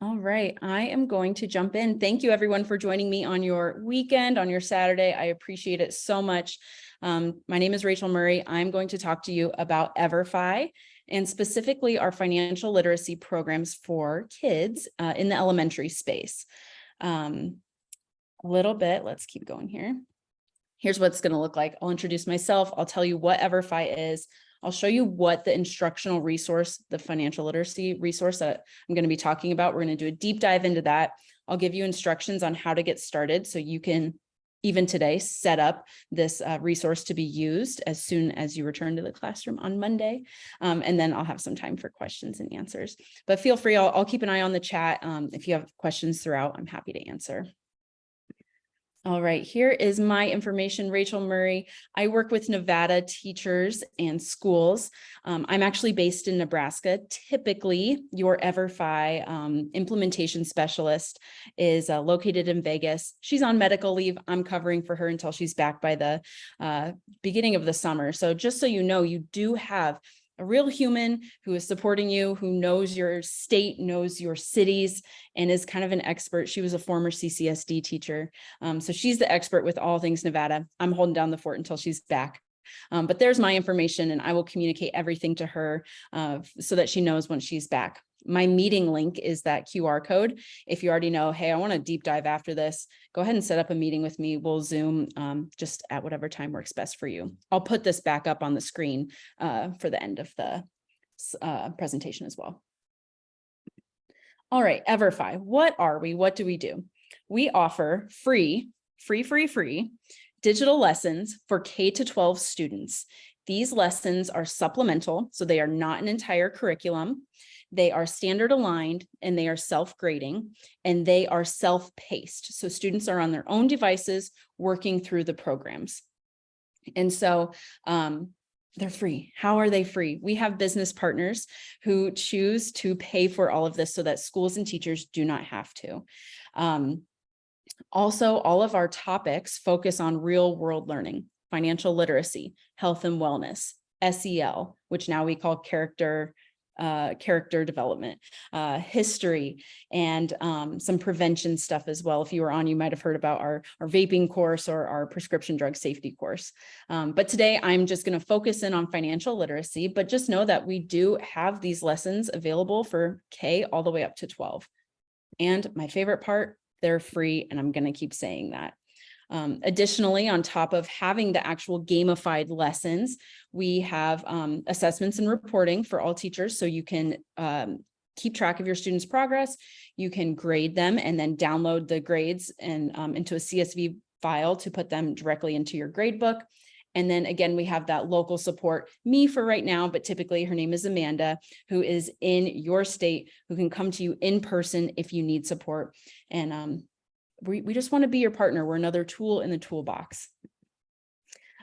All right, I am going to jump in. Thank you everyone for joining me on your weekend, on your Saturday. I appreciate it so much. My name is Rachel Murray. I'm going to talk to you about EverFi and specifically our financial literacy programs for kids in the elementary space. A little bit, let's keep going here. Here's what it's going to look like. I'll introduce myself. I'll tell you what EverFi is. I'll show you what the instructional resource, the financial literacy resource that I'm going to be talking about. We're going to do a deep dive into that. I'll give you instructions on how to get started so you can, even today, set up this resource to be used as soon as you return to the classroom on Monday. And then I'll have some time for questions and answers. But feel free, I'll keep an eye on the chat. If you have questions throughout, I'm happy to answer. All right, here is my information, Rachel Murray. I work with Nevada teachers and schools. I'm actually based in Nebraska. Typically, your EverFi implementation specialist is located in Vegas. She's on medical leave. I'm covering for her until she's back by the beginning of the summer. So just so you know, you do have a real human who is supporting you, who knows your state, knows your cities, and is kind of an expert. She was a former CCSD teacher. So she's the expert with all things Nevada. I'm holding down the fort until she's back. But there's my information, and I will communicate everything to her so that she knows when she's back. My meeting link is that QR code. If you already know, hey, I want to deep dive after this, go ahead and set up a meeting with me. We'll Zoom just at whatever time works best for you. I'll put this back up on the screen for the end of the presentation as well. All right, EverFi, what are we? What do we do? We offer free digital lessons for K-12 students. These lessons are supplemental, so they are not an entire curriculum. They are standard aligned and they are self-grading and they are self-paced. So students are on their own devices working through the programs. And so they're free. How are they free? We have business partners who choose to pay for all of this so that schools and teachers do not have to. Also, all of our topics focus on real world learning, financial literacy, health and wellness, SEL, which now we call character development, history, and some prevention stuff as well. If you were on, you might have heard about our vaping course or our prescription drug safety course. But today I'm just going to focus in on financial literacy, but just know that we do have these lessons available for K all the way up to 12. And my favorite part, they're free, and I'm going to keep saying that. Additionally, on top of having the actual gamified lessons, we have assessments and reporting for all teachers. So you can keep track of your students' progress. You can grade them and then download the grades and into a CSV file to put them directly into your grade book. And then again, we have that local support, me for right now, but typically her name is Amanda, who is in your state, who can come to you in person if you need support. And we just want to be your partner. We're another tool in the toolbox.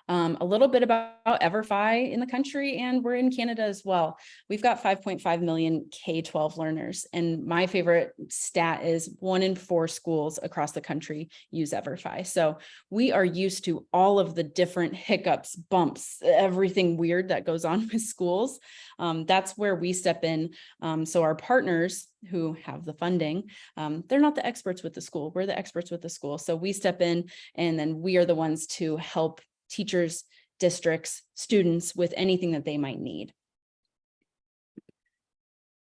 A little bit about EverFi in the country, and we're in Canada as well. We've got 5.5 million K-12 learners, and my favorite stat is 1 in 4 schools across the country use EverFi. So we are used to all of the different hiccups, bumps, everything weird that goes on with schools. That's where we step in. So our partners who have the funding, they're not the experts with the school. We're the experts with the school. So we step in, and then we are the ones to help teachers, districts, students with anything that they might need.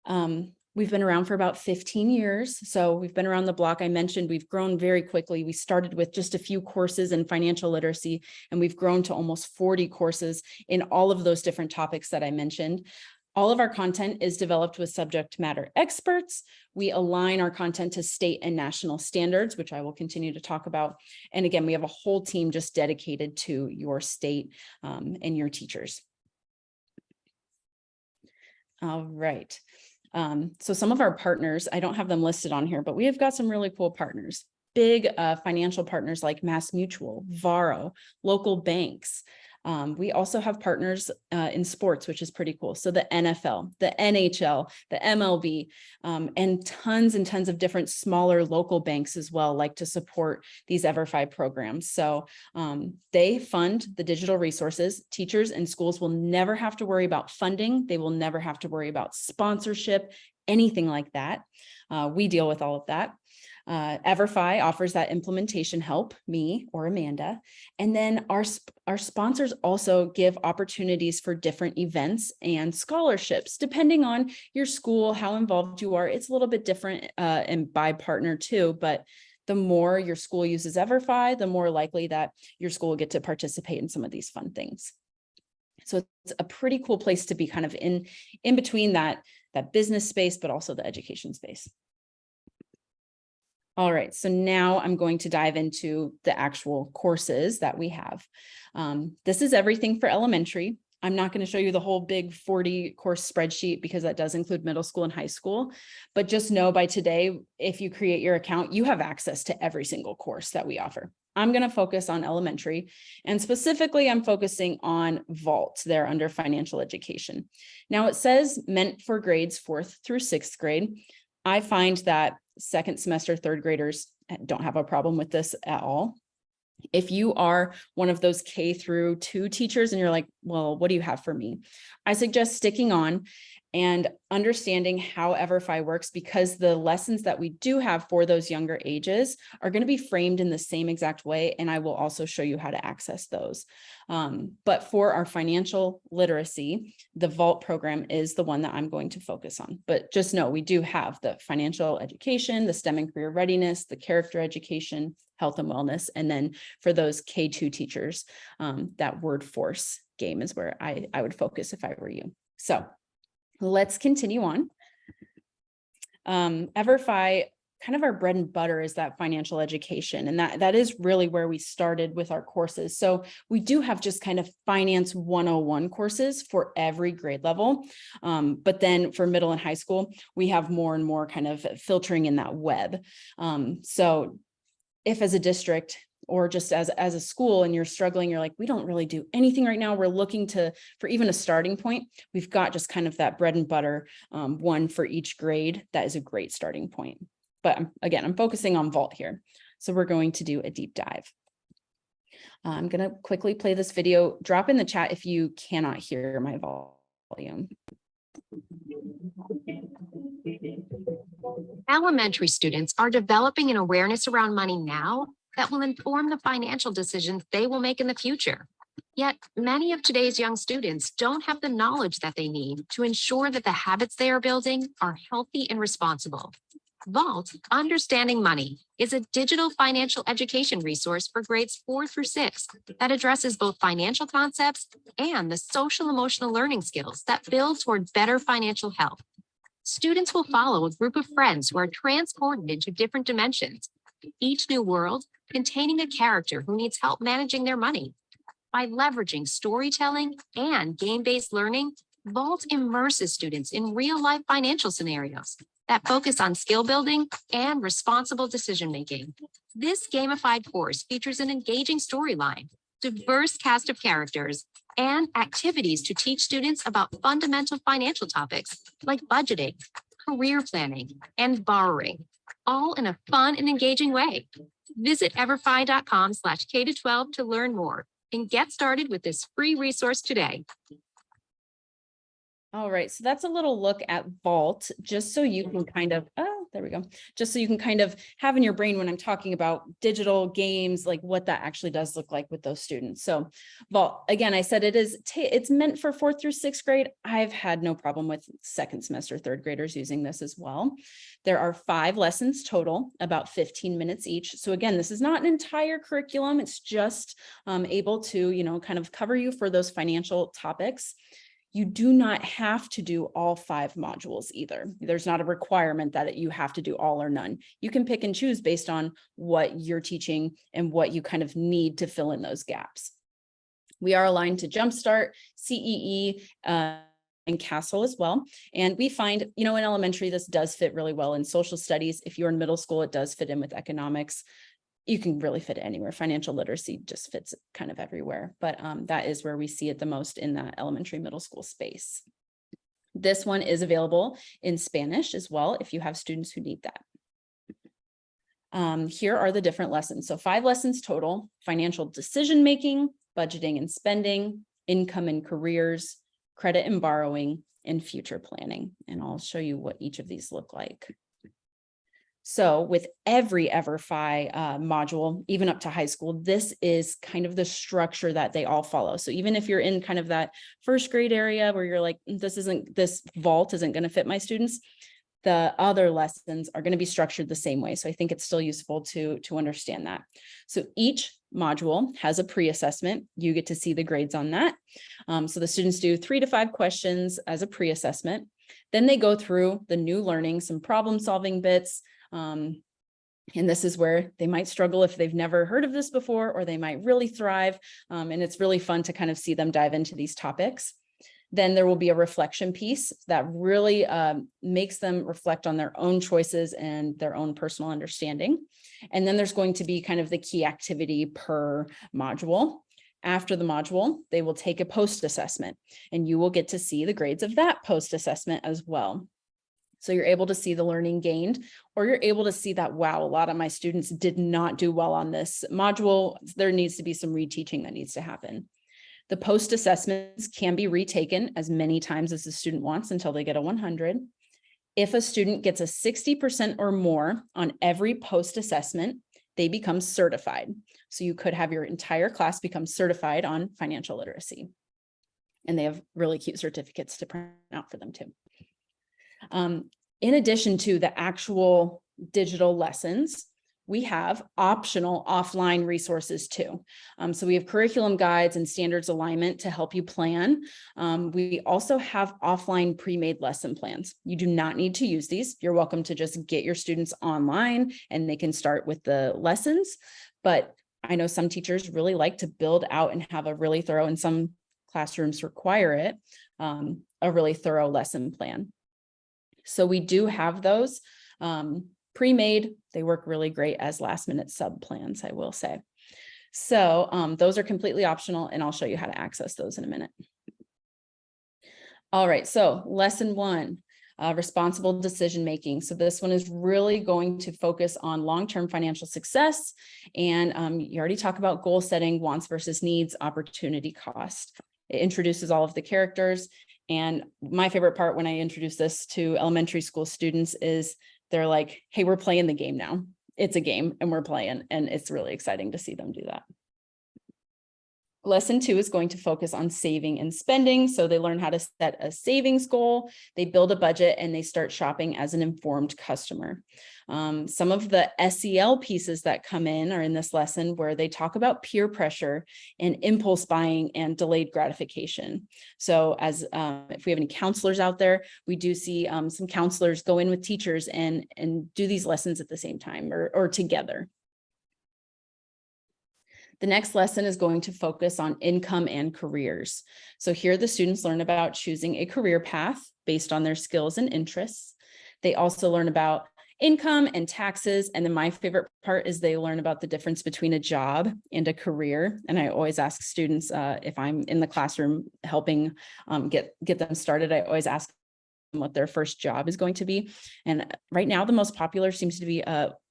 We've been around for about 15 years. So we've been around the block. I mentioned we've grown very quickly. We started with just a few courses in financial literacy, and we've grown to almost 40 courses in all of those different topics that I mentioned. All of our content is developed with subject matter experts. We align our content to state and national standards, which I will continue to talk about. And again, we have a whole team just dedicated to your state and your teachers. All right. So some of our partners, I don't have them listed on here, but we have got some really cool partners. Big financial partners like Mass Mutual, Varo, local banks. We also have partners in sports, which is pretty cool. So the NFL, the NHL, the MLB, and tons of different smaller local banks as well like to support these EverFi programs. So they fund the digital resources. Teachers and schools will never have to worry about funding. They will never have to worry about sponsorship, anything like that. We deal with all of that. EverFi offers that implementation help, me or Amanda. And then our sponsors also give opportunities for different events and scholarships, depending on your school, how involved you are. It's a little bit different and by partner too, but the more your school uses EverFi, the more likely that your school will get to participate in some of these fun things. So it's a pretty cool place to be, kind of in between that business space, but also the education space. All right, so now I'm going to dive into the actual courses that we have. This is everything for elementary. I'm not going to show you the whole big 40 course spreadsheet because that does include middle school and high school, but just know by today, if you create your account, you have access to every single course that we offer. I'm going to focus on elementary, and specifically I'm focusing on Vault there under financial education. Now it says meant for grades 4th through 6th grade. I find that second semester third graders don't have a problem with this at all. If you are one of those K-2 teachers and you're like, well, what do you have for me? I suggest sticking on and understanding how EverFi works, because the lessons that we do have for those younger ages are going to be framed in the same exact way. And I will also show you how to access those. But for our financial literacy, the Vault program is the one that I'm going to focus on. But just know we do have the financial education, the STEM and career readiness, the character education, health and wellness. And then for those K-2 teachers, that word force game is where I would focus if I were you. So let's continue on. EverFi, kind of our bread and butter is that financial education. And that is really where we started with our courses. So we do have just kind of finance 101 courses for every grade level. But then for middle and high school, we have more and more kind of filtering in that web. So if as a district or just as a school and you're struggling, you're like, we don't really do anything right now, we're looking for even a starting point, we've got just kind of that bread and butter one for each grade. That is a great starting point. But again, I'm focusing on Vault here. So we're going to do a deep dive. I'm going to quickly play this video. Drop in the chat if you cannot hear my volume. Elementary students are developing an awareness around money now that will inform the financial decisions they will make in the future. Yet, many of today's young students don't have the knowledge that they need to ensure that the habits they are building are healthy and responsible. Vault, Understanding Money, is a digital financial education resource for grades 4 through 6 that addresses both financial concepts and the social emotional learning skills that build toward better financial health. Students will follow a group of friends who are transported into different dimensions, each new world containing a character who needs help managing their money. By leveraging storytelling and game-based learning, Vault immerses students in real-life financial scenarios that focus on skill building and responsible decision-making. This gamified course features an engaging storyline, diverse cast of characters, and activities to teach students about fundamental financial topics like budgeting, career planning, and borrowing, all in a fun and engaging way. Visit everfi.com/K-12 to learn more and get started with this free resource today. All right, so that's a little look at Vault, just so you can kind of, there we go. Just so you can kind of have in your brain when I'm talking about digital games, like what that actually does look like with those students. So Vault, again, I said it's meant for 4th through 6th grade. I've had no problem with second semester third graders using this as well. There are 5 lessons total, about 15 minutes each. So again, this is not an entire curriculum. It's just able to, kind of cover you for those financial topics. You do not have to do all 5 modules either. There's not a requirement that you have to do all or none. You can pick and choose based on what you're teaching and what you kind of need to fill in those gaps. We are aligned to Jumpstart, CEE, and Castle as well. And we find, in elementary, this does fit really well in social studies. If you're in middle school, it does fit in with economics. You can really fit it anywhere. Financial literacy just fits kind of everywhere, but that is where we see it the most in that elementary middle school space. This one is available in Spanish as well if you have students who need that. Here are the different lessons. So 5 lessons total: financial decision-making, budgeting and spending, income and careers, credit and borrowing, and future planning. And I'll show you what each of these look like. So with every EverFi module, even up to high school, this is kind of the structure that they all follow. So even if you're in kind of that first grade area where you're like, this vault isn't going to fit my students, the other lessons are going to be structured the same way. So I think it's still useful to understand that. So each module has a pre-assessment. You get to see the grades on that. So the students do 3 to 5 questions as a pre-assessment. Then they go through the new learning, some problem solving bits. And this is where they might struggle if they've never heard of this before, or they might really thrive. And it's really fun to kind of see them dive into these topics. Then there will be a reflection piece that really makes them reflect on their own choices and their own personal understanding. And then there's going to be kind of the key activity per module. After the module, they will take a post-assessment, and you will get to see the grades of that post-assessment as well. So you're able to see the learning gained, or you're able to see that, wow, a lot of my students did not do well on this module. There needs to be some reteaching that needs to happen. The post-assessments can be retaken as many times as the student wants until they get a 100. If a student gets a 60% or more on every post-assessment, they become certified. So you could have your entire class become certified on financial literacy. And they have really cute certificates to print out for them too. In addition to the actual digital lessons, we have optional offline resources too. So we have curriculum guides and standards alignment to help you plan. We also have offline pre-made lesson plans. You do not need to use these. You're welcome to just get your students online and they can start with the lessons. But I know some teachers really like to build out and have a really thorough, and some classrooms require it, a really thorough lesson plan. So we do have those pre-made. They work really great as last minute sub plans, I will say. So those are completely optional, and I'll show you how to access those in a minute. All right, so lesson 1, responsible decision making. So this one is really going to focus on long-term financial success. And you already talk about goal setting, wants versus needs, opportunity cost. It introduces all of the characters. And my favorite part when I introduce this to elementary school students is they're like, hey, we're playing the game now. It's a game and we're playing, and it's really exciting to see them do that. Lesson 2 is going to focus on saving and spending. So they learn how to set a savings goal, they build a budget, and they start shopping as an informed customer. Some of the SEL pieces that come in are in this lesson, where they talk about peer pressure and impulse buying and delayed gratification. So as if we have any counselors out there, we do see some counselors go in with teachers and do these lessons at the same time or together. The next lesson is going to focus on income and careers. So here the students learn about choosing a career path based on their skills and interests. They also learn about income and taxes. And then my favorite part is they learn about the difference between a job and a career. And I always ask students, if I'm in the classroom helping get them started, I always ask them what their first job is going to be. And right now, the most popular seems to be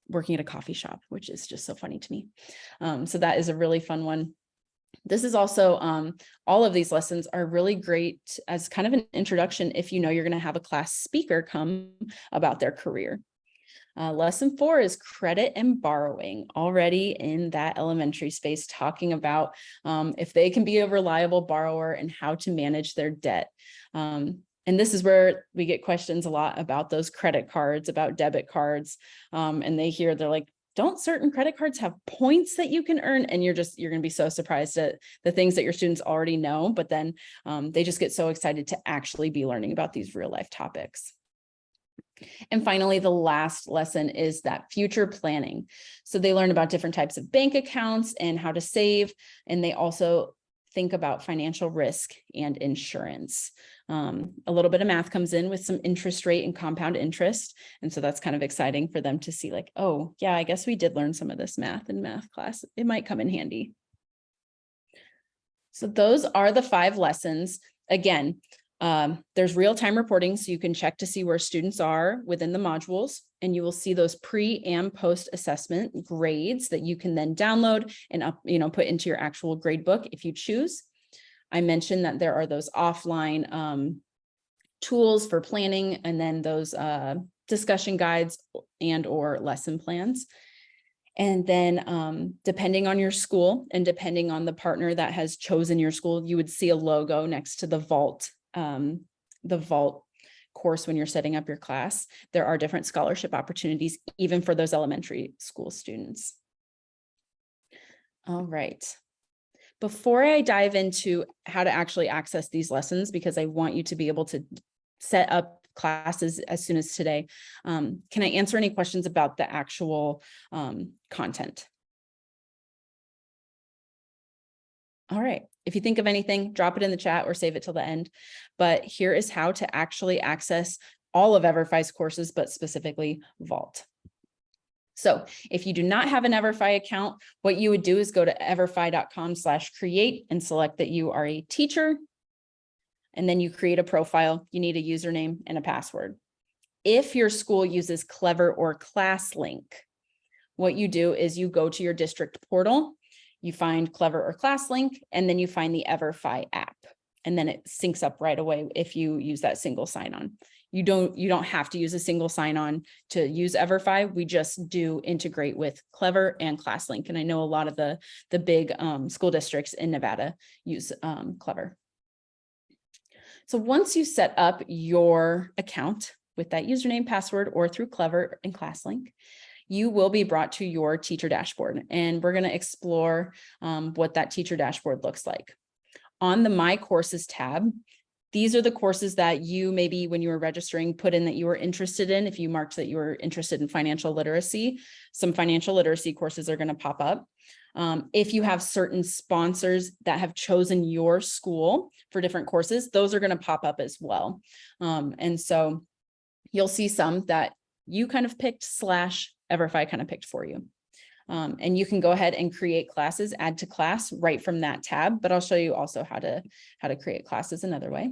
working at a coffee shop, which is just so funny to me. So that is a really fun one. This is also, all of these lessons are really great as kind of an introduction if you know you're going to have a class speaker come about their career. Lesson 4 is credit and borrowing, already in that elementary space, talking about if they can be a reliable borrower and how to manage their debt. And this is where we get questions a lot about those credit cards, about debit cards. And they're like, don't certain credit cards have points that you can earn? And you're going to be so surprised at the things that your students already know, but then they just get so excited to actually be learning about these real life topics. And finally, the last lesson is that future planning. So they learn about different types of bank accounts and how to save. And they also think about financial risk and insurance. A little bit of math comes in with some interest rate and compound interest. And so that's kind of exciting for them to see, like, oh, yeah, I guess we did learn some of this math in math class. It might come in handy. So those are the 5 lessons. Again, there's real-time reporting, so you can check to see where students are within the modules, and you will see those pre and post assessment grades that you can then download and put into your actual grade book if you choose. I mentioned that there are those offline tools for planning, and then those discussion guides and or lesson plans. And then depending on your school and depending on the partner that has chosen your school, you would see a logo next to the vault course when you're setting up your class. There are different scholarship opportunities, even for those elementary school students. All right. Before I dive into how to actually access these lessons, because I want you to be able to set up classes as soon as today, can I answer any questions about the actual content? All right. If you think of anything, drop it in the chat or save it till the end. But here is how to actually access all of EverFi's courses, but specifically Vault. So if you do not have an EverFi account, what you would do is go to everfi.com/create and select that you are a teacher. And then you create a profile. You need a username and a password. If your school uses Clever or ClassLink, what you do is you go to your district portal, you find Clever or ClassLink, and then you find the EverFi app. And then it syncs up right away if you use that single sign-on. You don't have to use a single sign-on to use EverFi. We just do integrate with Clever and ClassLink. And I know a lot of the big school districts in Nevada use Clever. So once you set up your account with that username, password, or through Clever and ClassLink, you will be brought to your teacher dashboard. And we're going to explore what that teacher dashboard looks like. On the My Courses tab, these are the courses that you maybe when you were registering put in that you were interested in. If you marked that you were interested in financial literacy, some financial literacy courses are going to pop up. If you have certain sponsors that have chosen your school for different courses, those are going to pop up as well. And so you'll see some that you kind of picked / EverFi kind of picked for you. And you can go ahead and create classes, add to class right from that tab, but I'll show you also how to create classes another way.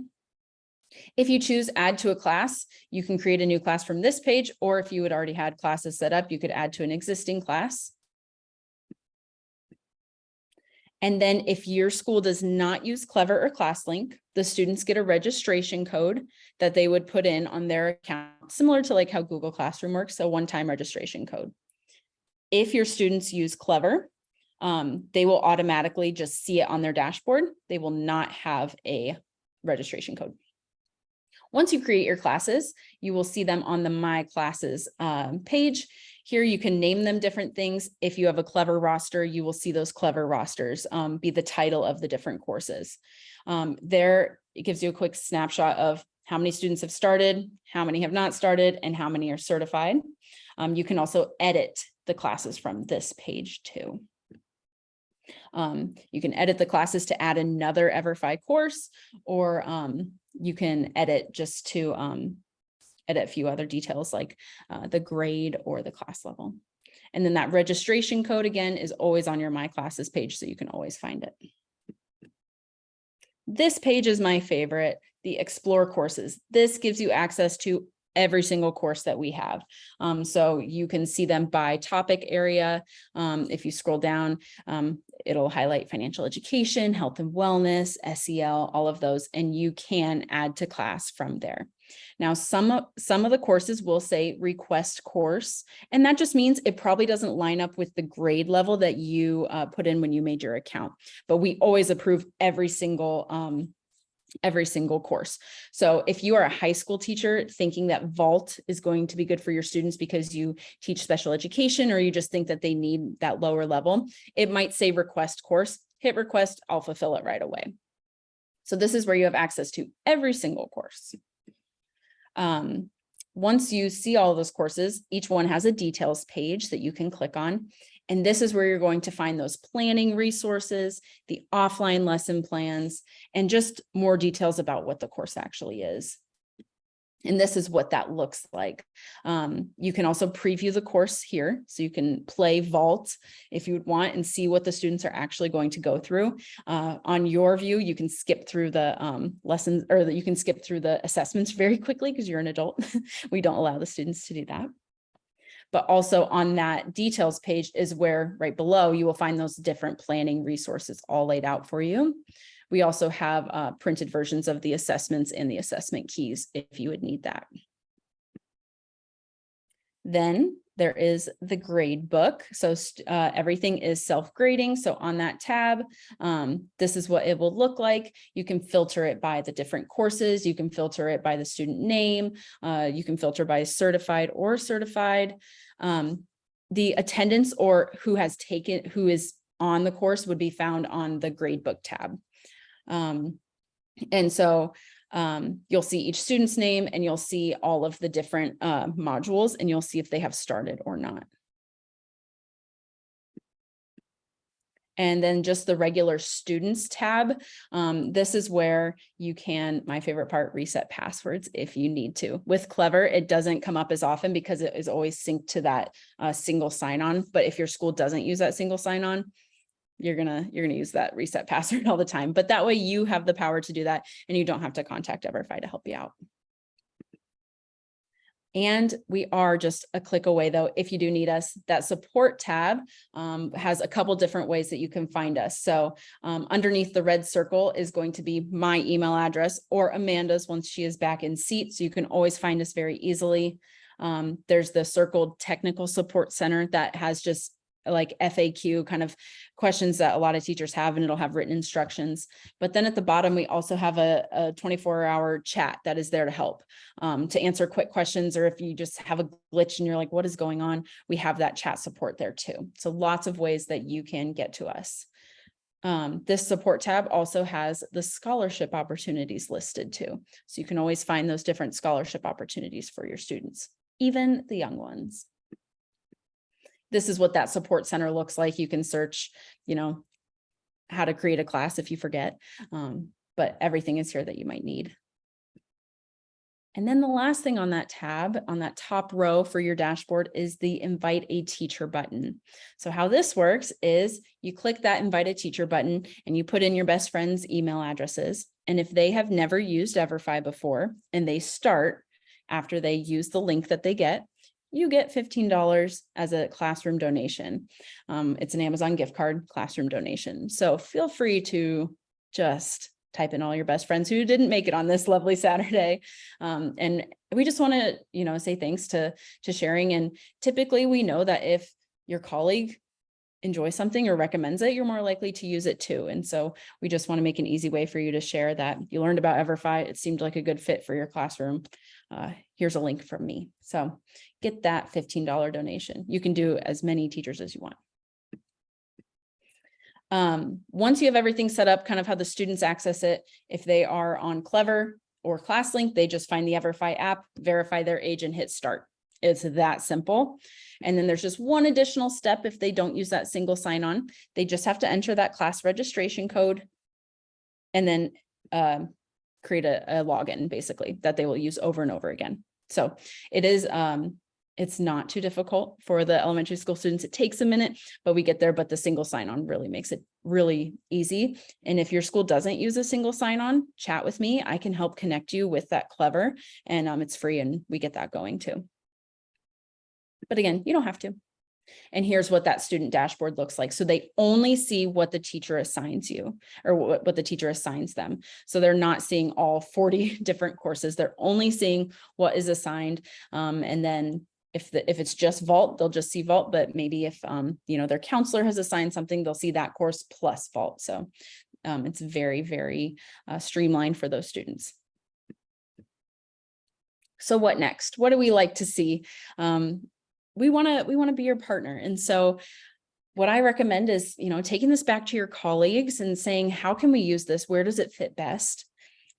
If you choose add to a class, you can create a new class from this page, or if you had already had classes set up, you could add to an existing class. And then if your school does not use Clever or ClassLink, the students get a registration code that they would put in on their account, similar to like how Google Classroom works, a one-time registration code. If your students use Clever, they will automatically just see it on their dashboard. They will not have a registration code. Once you create your classes, you will see them on the My Classes page. Here you can name them different things. If you have a Clever roster, you will see those Clever rosters be the title of the different courses. There, it gives you a quick snapshot of how many students have started, how many have not started, and how many are certified. You can also edit the classes from this page too. You can edit the classes to add another EverFi course, or you can edit just to edit a few other details like the grade or the class level. And then that registration code again is always on your My Classes page, so you can always find it. This page is my favorite, the Explore courses. This gives you access to every single course that we have. So you can see them by topic area. If you scroll down, it'll highlight financial education, health and wellness, SEL, all of those, and you can add to class from there. Now, some of the courses will say request course, and that just means it probably doesn't line up with the grade level that you put in when you made your account, but we always approve every single course. So if you are a high school teacher thinking that Vault is going to be good for your students because you teach special education, or you just think that they need that lower level, it might say request course. Hit request, I'll fulfill it right away. So this is where you have access to every single course. Once you see all of those courses, each one has a details page that you can click on. And this is where you're going to find those planning resources, the offline lesson plans, and just more details about what the course actually is. And this is what that looks like. You can also preview the course here. So you can play Vault if you would want and see what the students are actually going to go through. On your view, you can skip through the lessons, or you can skip through the assessments very quickly because you're an adult. We don't allow the students to do that. But also on that details page is where right below you will find those different planning resources all laid out for you. We also have printed versions of the assessments and the assessment keys if you would need that. Then there is the grade book. So everything is self-grading. So on that tab, this is what it will look like. You can filter it by the different courses. You can filter it by the student name. You can filter by certified or certified. The attendance or who is on the course would be found on the gradebook tab. And so you'll see each student's name and you'll see all of the different modules, and you'll see if they have started or not. And then just the regular students tab. This is where you can, my favorite part, reset passwords if you need to. With Clever, it doesn't come up as often because it is always synced to that single sign-on. But if your school doesn't use that single sign-on, you're gonna use that reset password all the time. But that way you have the power to do that and you don't have to contact EverFi to help you out. And we are just a click away though, if you do need us. That support tab has a couple different ways that you can find us. So underneath the red circle is going to be my email address or Amanda's once she is back in seat. So you can always find us very easily. There's the circled technical support center that has just like FAQ kind of questions that a lot of teachers have, and it'll have written instructions. But then at the bottom, we also have a 24-hour chat that is there to help to answer quick questions, or if you just have a glitch and you're like, what is going on? We have that chat support there too. So lots of ways that you can get to us. This support tab also has the scholarship opportunities listed too. So you can always find those different scholarship opportunities for your students, even the young ones. This is what that support center looks like. You can search, how to create a class if you forget, but everything is here that you might need. And then the last thing on that tab, on that top row for your dashboard, is the Invite a Teacher button. So how this works is you click that Invite a Teacher button and you put in your best friend's email addresses. And if they have never used EverFi before and they start after they use the link that they get, you get $15 as a classroom donation. It's an Amazon gift card classroom donation. So feel free to just type in all your best friends who didn't make it on this lovely Saturday. And we just want to, say thanks to sharing. And typically we know that if your colleague enjoys something or recommends it, you're more likely to use it too. And so we just want to make an easy way for you to share that you learned about EverFi. It seemed like a good fit for your classroom. Here's a link from me. So get that $15 donation. You can do as many teachers as you want. Once you have everything set up, kind of how the students access it, if they are on Clever or ClassLink, they just find the EverFi app, verify their age, and hit start. It's that simple. And then there's just one additional step. If they don't use that single sign-on, they just have to enter that class registration code and then create a login, basically, that they will use over and over again. So it is, it's not too difficult for the elementary school students. It takes a minute, but we get there. But the single sign-on really makes it really easy. And if your school doesn't use a single sign-on, chat with me. I can help connect you with that Clever, and it's free, and we get that going too. But again, you don't have to. And here's what that student dashboard looks like. So they only see what the teacher assigns you, or what the teacher assigns them. So they're not seeing all 40 different courses. They're only seeing what is assigned. And then if it's just Vault, they'll just see Vault. But maybe if their counselor has assigned something, they'll see that course plus Vault. So it's very, very streamlined for those students. So what next? What do we like to see? We want to be your partner. And so what I recommend is, taking this back to your colleagues and saying, how can we use this? Where does it fit best?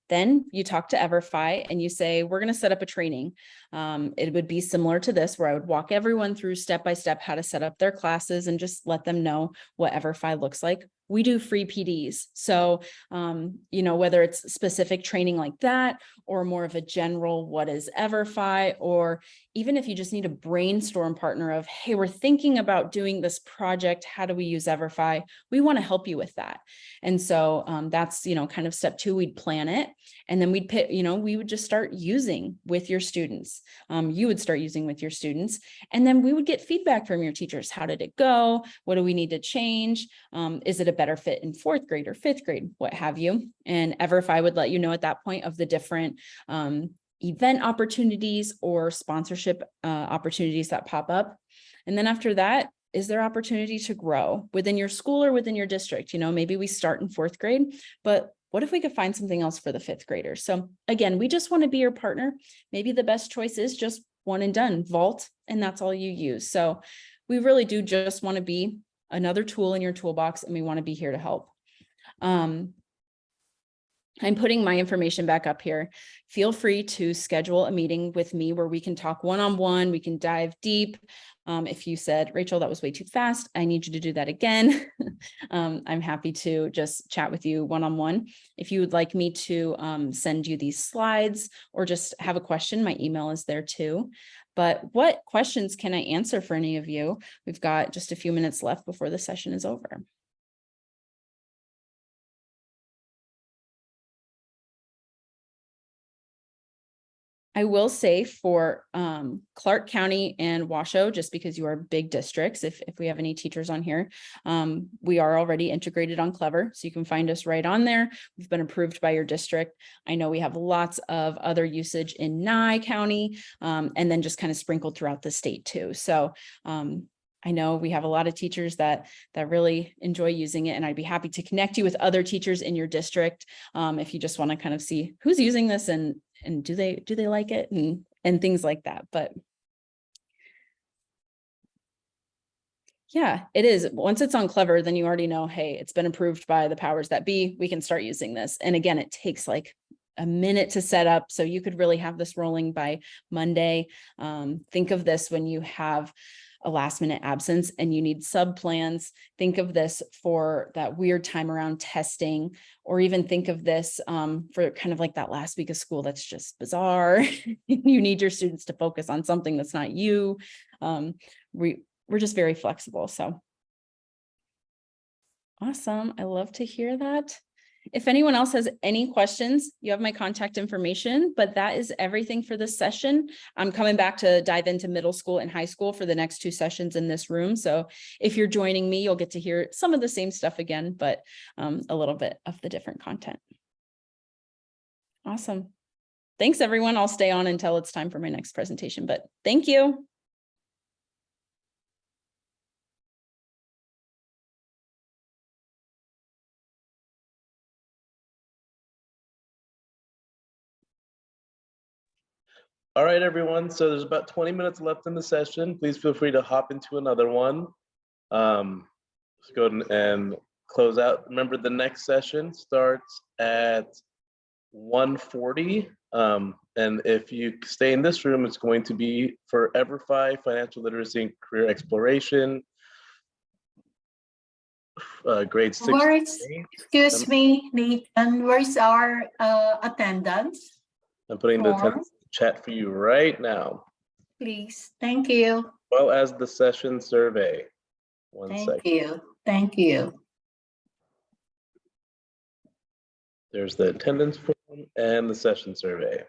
Then you talk to EverFi and you say, we're going to set up a training. It would be similar to this, where I would walk everyone through step by step how to set up their classes and just let them know what EverFi looks like. We do free PDs. So, whether it's specific training like that, or more of a general, what is EverFi, or even if you just need a brainstorm partner of, hey, we're thinking about doing this project. How do we use EverFi? We want to help you with that. And so that's, kind of step 2, we'd plan it. And then we'd pick, we would just start using with your students. You would start using with your students. And then we would get feedback from your teachers. How did it go? What do we need to change? Is it a better fit in fourth grade or fifth grade, what have you. And EverFi would let you know at that point of the different event opportunities or sponsorship opportunities that pop up. And then after that, is there opportunity to grow within your school or within your district? You know, maybe we start in fourth grade, but what if we could find something else for the fifth graders? So again, we just want to be your partner. Maybe the best choice is just one and done, vault, and that's all you use. So we really do just want to be another tool in your toolbox, and we want to be here to help. I'm putting my information back up here. Feel free to schedule a meeting with me where we can talk one-on-one, we can dive deep. If you said, Rachel, that was way too fast, I need you to do that again. I'm happy to just chat with you one-on-one. If you would like me to send you these slides or just have a question, my email is there too. But what questions can I answer for any of you? We've got just a few minutes left before the session is over. I will say for Clark County and Washoe, just because you are big districts, if we have any teachers on here, we are already integrated on Clever, so you can find us right on there. We've been approved by your district. I know we have lots of other usage in Nye County, and then just kind of sprinkled throughout the state too. So I know we have a lot of teachers that really enjoy using it, and I'd be happy to connect you with other teachers in your district if you just want to kind of see who's using this and do they like it and things like that. But yeah, it is. Once it's on Clever, then you already know, hey, it's been approved by the powers that be. We can start using this. And again, it takes like a minute to set up. So you could really have this rolling by Monday. Think of this when you have a last minute absence and you need sub plans. Think of this for that weird time around testing, or even think of this for kind of like that last week of school that's just bizarre. You need your students to focus on something that's not you. We're just very flexible. So awesome. I love to hear that. If anyone else has any questions, you have my contact information, but that is everything for this session. I'm coming back to dive into middle school and high school for the next 2 sessions in this room. So if you're joining me, you'll get to hear some of the same stuff again, but a little bit of the different content. Awesome. Thanks, everyone. I'll stay on until it's time for my next presentation, but thank you. All right, everyone. So there's about 20 minutes left in the session. Please feel free to hop into another one. Let's go ahead and close out. Remember, the next session starts at 1:40. And if you stay in this room, it's going to be for EverFi, Financial Literacy and Career Exploration, grades 6 to 8. Excuse me, Nathan, where's our attendance? I'm putting the attendance chat for you right now. Please, thank you. Well as the session survey. Thank you. Thank you. There's the attendance form and the session survey.